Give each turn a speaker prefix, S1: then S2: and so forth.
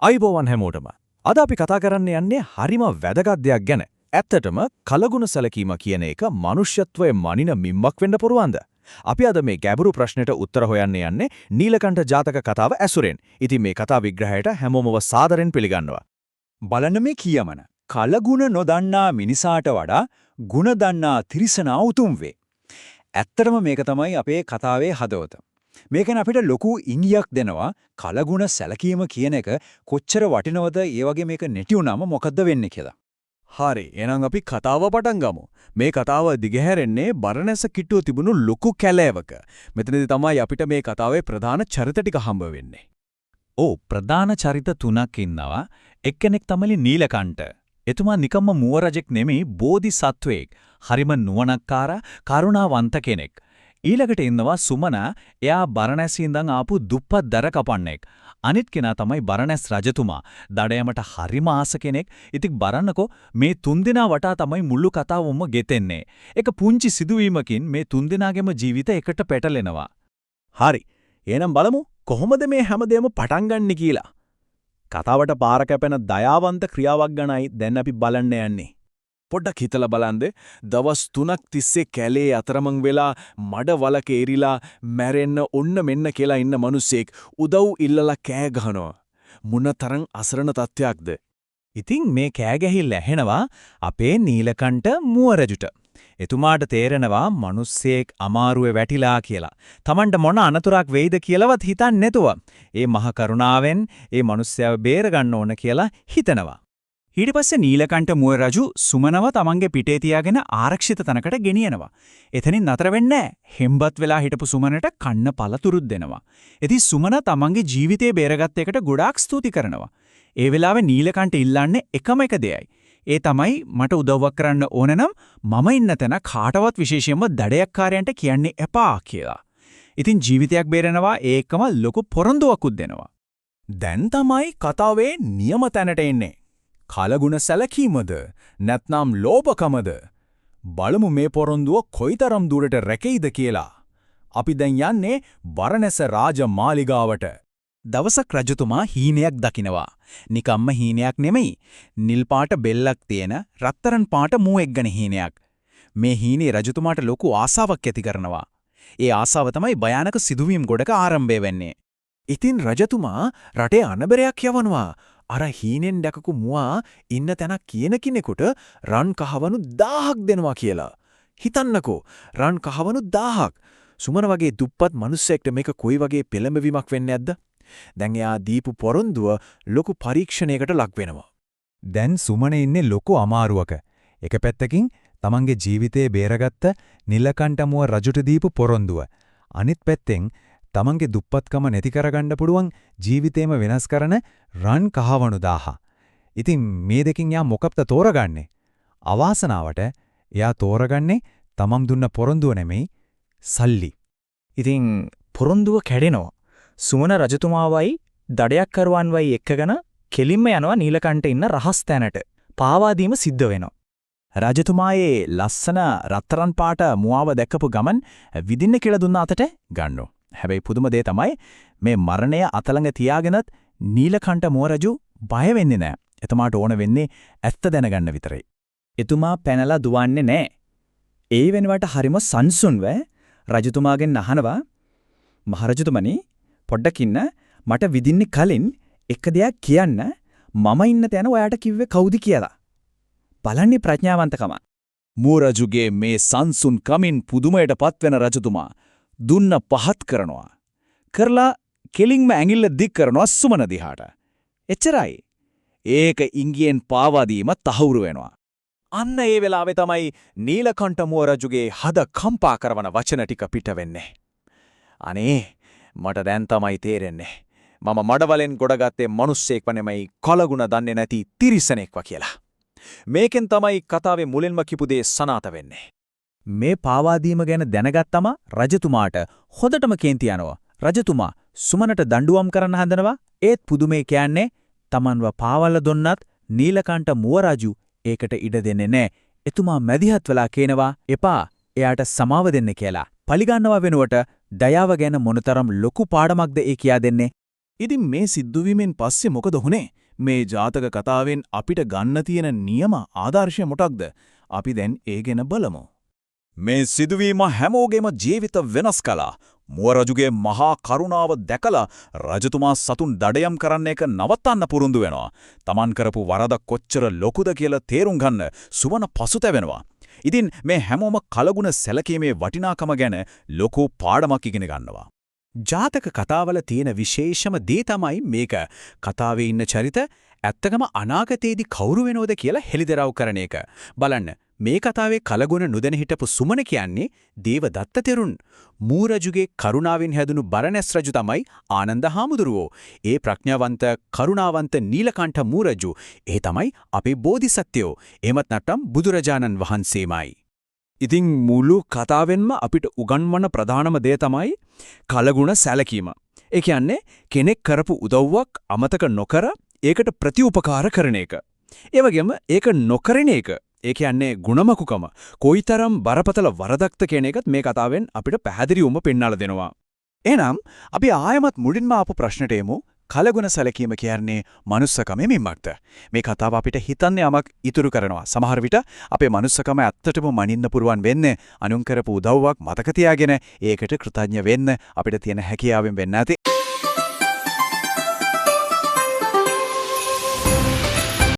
S1: අයිබෝවන් හැමෝටම. අද අපි කතා කරන්න යන්නේ හරිම වැදගත් දෙයක් ගැන. ඇත්තටම කලගුණ සැලකීම කියන එක මනුෂ්‍යත්වයේ මනින මිම්මක් වෙන්න පුරුවන්ද? අපි අද මේ ගැඹුරු ප්‍රශ්නෙට උත්තර හොයන්න යන්නේ නීලකණ්ඨ ජාතක කතාව ඇසුරෙන්. ඉතින් මේ කතා විග්‍රහයට හැමෝමව සාදරෙන් පිළිගන්නවා.
S2: බලන්න මේ කියමන. කලගුණ නොදන්නා මිනිසාට වඩා ගුණ දන්නා තිරිසනා උතුම් වේ. ඇත්තටම මේක තමයි අපේ කතාවේ හදවත. මේකෙන් අපිට ලොකු ඉඟියක් දෙනවා කලගුණ සැලකීම කියන එක කොච්චර වටිනවද ඒ වගේ මේක නැති වුණාම මොකද්ද වෙන්නේ කියලා.
S1: හරි, එහෙනම් අපි කතාව පටන් ගමු. මේ කතාව දිගහැරෙන්නේ බරණැස කිට්ටුව තිබුණු ලොකු කැලෑවක. මෙතනදී තමයි අපිට මේ කතාවේ ප්‍රධාන චරිත ටික හම්බ වෙන්නේ.
S3: ප්‍රධාන චරිත 3ක් ඉන්නවා. එක්කෙනෙක් තමයි නීලකණ්ඨ. එතුමා නිකම්ම මුව රජෙක් නෙමෙයි බෝධිසත්වයෙක්. හරිම නුවණක්කාර කරුණාවන්ත කෙනෙක්. ඊළඟට ඉන්නවා සුමන. එයා බරණැසී ඉඳන් ආපු දුප්පත් දර කපන්නෙක්. අනිත් කෙනා තමයි බරණැස් රජතුමා. දඩයමට හරිම ආස කෙනෙක්. ඉතින් බලන්නකෝ මේ තුන්දෙනා වටා තමයි මුළු කතාවම ගෙතෙන්නේ. එක පුංචි සිදුවීමකින් මේ තුන්දෙනාගේම ජීවිත එකට පැටලෙනවා.
S1: හරි. එහෙනම් බලමු කොහොමද මේ හැමදේම පටන් ගන්නෙ කියලා. කතාවට පාර කැපෙන දයාවන්ත ක්‍රියාවක් ගැනයි දැන් අපි බලන්න යන්නේ. පොඩ්ඩක් හිතලා බලන්න. දවස් 3ක් තිස්සේ කැලේ අතරමං වෙලා මඩ වලක එරිලා මැරෙන්න ඔන්න මෙන්න කියලා ඉන්න මිනිස්සෙක් උදව් ඉල්ලලා කෑ ගහනවා. මොනතරම් අසරණ තත්ත්වයක්ද?
S3: ඉතින් මේ කෑ ගැහිල්ල ඇහෙනවා අපේ නීලකණ්ඨ මුව රජුට. එතුමාට තේරෙනවා මිනිස්සෙක් අමාරුවේ වැටිලා කියලා. Tamanට මොන අනතුරක් වෙයිද කියලාවත් හිතන්නේ නැතුව ඒ මහ කරුණාවෙන් ඒ මිනිස්සයාව බේර ගන්න ඕන කියලා හිතනවා. ඊට පස්සේ නීලකණ්ඨ මුව රජු සුමනව තමන්ගේ පිටේ තියාගෙන ආරක්ෂිත තැනකට ගෙනියනවා. එතනින් නතර වෙන්නේ නැහැ. හෙම්බත් වෙලා හිටපු සුමනට කන්න පළතුරුත් දෙනවා. ඉතින් සුමන තමන්ගේ ජීවිතේ බේරගත්ත එකට ගොඩාක් ස්තුති කරනවා. ඒ වෙලාවේ නීලකණ්ඨ ඉල්ලන්නේ එකම එක දෙයයි. ඒ තමයි මට උදව්වක් කරන්න ඕන නම් මම ඉන්න තැන කාටවත් විශේෂයෙන්ම දඩයක්කාරයන්ට කියන්නේ එපා කියලා. ඉතින් ජීවිතයක් බේරනවා ඒකම ලොකු පොරොන්දුවක්ුත් දෙනවා.
S1: දැන් තමයි කතාවේ නියම තැනට එන්නේ. කලගුණ සැලකීමද නැත්නම් ලෝභකමද? බලමු මේ පොරොන්දුව කොයිතරම් දුරට රැකෙයිද කියලා. අපි දැන් යන්නේ බරණැස රාජමාලිගාවට.
S3: දවසක් රජතුමා හීනයක් දකිනවා. නිකම්ම හීනයක් නෙමෙයි. නිල් පාට බෙල්ලක් තියෙන රත්තරන් පාට මුවෙක් ගැන හීනයක්. මේ හීනේ රජතුමාට ලොකු ආසාවක් ඇති කරනවා. ඒ ආසාව තමයි භයානක සිදුවීම් ගොඩක ආරම්භය වෙන්නේ.
S1: ඉතින් රජතුමා රටේ අනබරයක් යවනවා. අර හීනෙන් දැකපු මුවා ඉන්න තැනක් කියන කෙනෙකුට රන් කහවණු 1000ක් දෙනවා කියලා. හිතන්නකෝ රන් කහවණු 1000ක්. සුමන වගේ දුප්පත් මිනිස්සෙක්ට මේක කොයි වගේ පෙළඹවීමක් වෙන්නේ නැද්ද? දැන් එයා දීපු පොරොන්දුව ලොකු පරීක්ෂණයකට ලක් වෙනවා.
S2: දැන් සුමන ඉන්නේ ලොකු අමාරුවක. එක පැත්තකින් තමන්ගේ ජීවිතේ බේරගත්ත නීලකණ්ඨ මුව රජුට දීපු පොරොන්දුව. අනිත් පැත්තෙන් තමන්ගේ දුප්පත්කම නැති කරගන්න පුළුවන් ජීවිතේම වෙනස් කරන රන් කහවණු 1000. ඉතින් මේ දෙකින් යා මොකක්ද තෝරගන්නේ? අවාසනාවට එයා තෝරගන්නේ තමන් දුන්න පොරොන්දුව නෙමෙයි සල්ලි.
S4: ඉතින් පොරොන්දුව කැඩෙනවා. සුමන රජතුමාවයි දඩයක්කරුවන්වයි එක්කගෙන කෙලින්ම යනවා නීලකණ්ඨ ඉන්න රහස් තැනට. පාවා දීම සිද්ධ වෙනවා. රජතුමායේ ලස්සන රත්තරන් පාට මුවාව දැකපු ගමන් විදින්න කියලා දුන්න අතට ගන්නෝ. හැබැයි පුදුම දේ තමයි මේ මරණය අතලඟ තියාගෙනත් නීලකණ්ඨ මුව රජු බය වෙන්නේ නැහැ. එතුමාට ඕන වෙන්නේ ඇත්ත දැනගන්න විතරයි. එතුමා පැනලා දුවන්නේ නැහැ. ඒ වෙනුවට හරිම සංසුන්ව රජතුමාගෙන් අහනවා මහරජතුමනි පොඩ්ඩක් ඉන්න මට විදින්න කලින් එක දෙයක් කියන්න මම ඉන්න තැන ඔයාට කිව්වේ කවුද කියලා. බලන්නේ ප්‍රඥාවන්තකම.
S1: මුව රජුගේ මේ සංසුන් කමින් පුදුමයට පත්වෙන රජතුමා දුන්න පහත් කරනවා. කරලා කෙලින්ම ඇඟිල්ල දික් කරනවා සුමන දිහාට. එච්චරයි. ඒක ඉංගියෙන් පාවා දීම තහවුරු වෙනවා. අන්න ඒ වෙලාවේ තමයි නීලකණ්ඨ මුව රජුගේ හද කම්පා කරන වචන ටික පිට වෙන්නේ. අනේ මට දැන් තමයි තේරෙන්නේ. මම මඩවලෙන් ගොඩගත්තේ මිනිස්සෙක්ව නෙමෙයි කලගුණ දන්නේ නැති තිරිසනෙක්ව කියලා. මේකෙන් තමයි කතාවේ මුලින්ම කිපු දේ සනාත වෙන්නේ.
S3: මේ පාවාදීම ගැන දැනගත්තම රජතුමාට හොඳටම කේන්ති යනවා. රජතුමා සුමනට දඬුවම් කරන්න හදනවා. ඒත් පුදුමේ කියන්නේ තමන්ව පාවල දුන්නත් නීලකණ්ඨ මුව රජු ඒකට ඉඩ දෙන්නේ නැහැ. එතුමා මැදිහත් වෙලා කියනවා එපා එයාට සමාව දෙන්න කියලා. පලිගන්නව වෙනුවට දයාව ගැන මොනතරම් ලොකු පාඩමක්ද ඒ කියා දෙන්නේ.
S1: ඉතින් මේ සිද්ධවීමෙන් පස්සේ මොකද වුනේ? මේ ජාතක කතාවෙන් අපිට ගන්න තියෙන නියම ආදර්ශය මොකක්ද? අපි දැන් ඒ ගැන බලමු. මේ සිදුවීම හැමෝගෙම ජීවිත වෙනස් කළා. මුව රජුගේ මහා කරුණාව දැකලා රජතුමා සතුන් දඩයම් කරන්න එක නවත්තන්න පුරුදු වෙනවා. Taman කරපු වරද කොච්චර ලොකුද කියලා තේරුම් ගන්න සුවන පසුතැවෙනවා. ඉතින් මේ හැමෝම කලගුණ සැලකීමේ වටිනාකම ගැන ලොකු පාඩමක් ඉගෙන ගන්නවා.
S3: ජාතක කතාවල තියෙන විශේෂම දේ තමයි මේක. කතාවේ ඉන්න චරිත ඇත්තකම අනාගතයේදී කවුරු වෙනවද කියලා හෙළිදරව් කරන එක. බලන්න මේ කතාවේ කලගුණ නොදැන හිටපු සුමන කියන්නේ දේවදත්ත තෙරුන්. මූ රජුගේ කරුණාවෙන් හැදුණු බරණැස් රජු තමයි ආනන්ද හාමුදුරුවෝ. ඒ ප්‍රඥාවන්ත කරුණාවන්ත නීලකණ්ඨ මූ රජු ඒ තමයි අපේ බෝධිසත්වයෝ. එහෙමත් නැත්නම් බුදුරජාණන් වහන්සේමයි.
S1: ඉතින් මුළු කතාවෙන්ම අපිට උගන්වන ප්‍රධානම දේ තමයි කලගුණ සැලකීම. ඒ කියන්නේ කෙනෙක් කරපු උදව්වක් අමතක නොකර ඒකට ප්‍රතිඋපකාර කරන එක. ඒ වගේම ඒක නොකරන එක. ඒ කියන්නේ ගුණමකුකම. කොයිතරම් බරපතල වරදක්ද කියන එකත් මේ කතාවෙන් අපිට පැහැදිලිවම පෙන්වලා දෙනවා. එහෙනම් අපි ආයමත් මුලින්ම ආපු ප්‍රශ්නට එමු. කලගුණ සැලකීම කියන්නේ මනුස්සකමේ මිම්මක්ද? මේ කතාව අපිට හිතන්න යමක් ඉතුරු කරනවා. සමහර විට අපේ මනුස්සකම ඇත්තටම මනින්න පුරුවන් වෙන්නේ අනුන් කරපු උදව්වක් මතක තියාගෙන ඒකට කෘතඥ වෙන්න අපිට තියෙන හැකියාවෙන් වෙන්න ඇති.